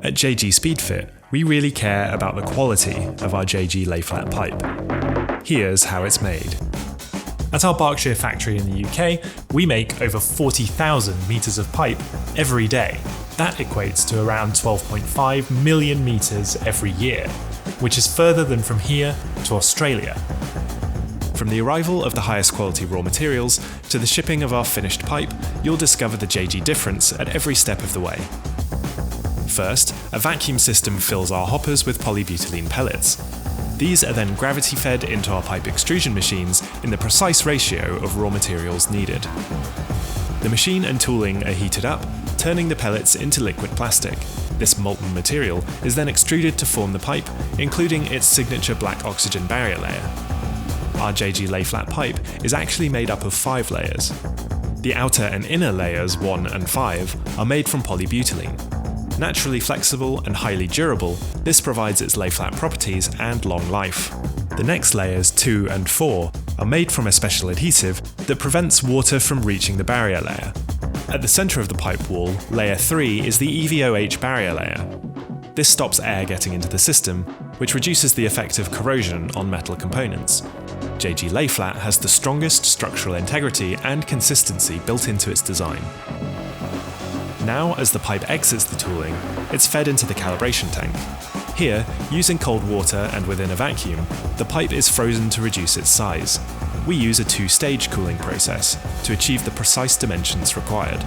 At JG Speedfit, we really care about the quality of our JG Layflat pipe. Here's how it's made. At our Berkshire factory in the UK, we make over 40,000 metres of pipe every day. That equates to around 12.5 million metres every year, which is further than from here to Australia. From the arrival of the highest quality raw materials to the shipping of our finished pipe, you'll discover the JG difference at every step of the way. First, a vacuum system fills our hoppers with polybutylene pellets. These are then gravity fed into our pipe extrusion machines in the precise ratio of raw materials needed. The machine and tooling are heated up, turning the pellets into liquid plastic. This molten material is then extruded to form the pipe, including its signature black oxygen barrier layer. Our JG Layflat pipe is actually made up of 5 layers. The outer and inner layers 1 and 5 are made from polybutylene. Naturally flexible and highly durable, this provides its lay-flat properties and long life. The next layers 2 and 4 are made from a special adhesive that prevents water from reaching the barrier layer. At the centre of the pipe wall, layer 3 is the EVOH barrier layer. This stops air getting into the system, which reduces the effect of corrosion on metal components. JG Layflat has the strongest structural integrity and consistency built into its design. Now, as the pipe exits the tooling, it's fed into the calibration tank. Here, using cold water and within a vacuum, the pipe is frozen to reduce its size. We use a 2-stage cooling process to achieve the precise dimensions required.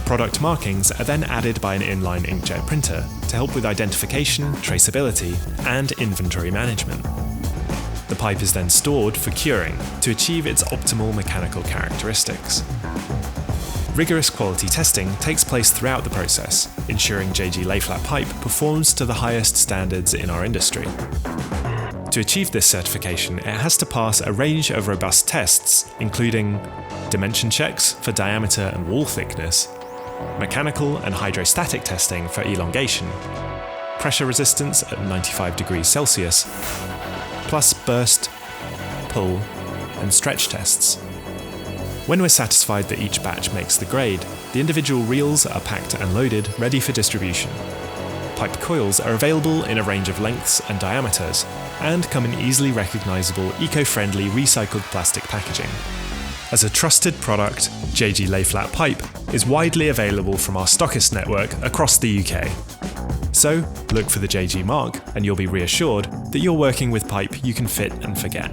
Product markings are then added by an inline inkjet printer to help with identification, traceability, and inventory management. The pipe is then stored for curing to achieve its optimal mechanical characteristics. Rigorous quality testing takes place throughout the process, ensuring JG Layflat pipe performs to the highest standards in our industry. To achieve this certification, it has to pass a range of robust tests, including dimension checks for diameter and wall thickness, mechanical and hydrostatic testing for elongation, pressure resistance at 95 degrees Celsius, plus burst, pull, and stretch tests. When we're satisfied that each batch makes the grade, the individual reels are packed and loaded, ready for distribution. Pipe coils are available in a range of lengths and diameters, and come in easily recognisable, eco-friendly recycled plastic packaging. As a trusted product, JG Layflat pipe is widely available from our stockist network across the UK. So, look for the JG mark and you'll be reassured that you're working with pipe you can fit and forget.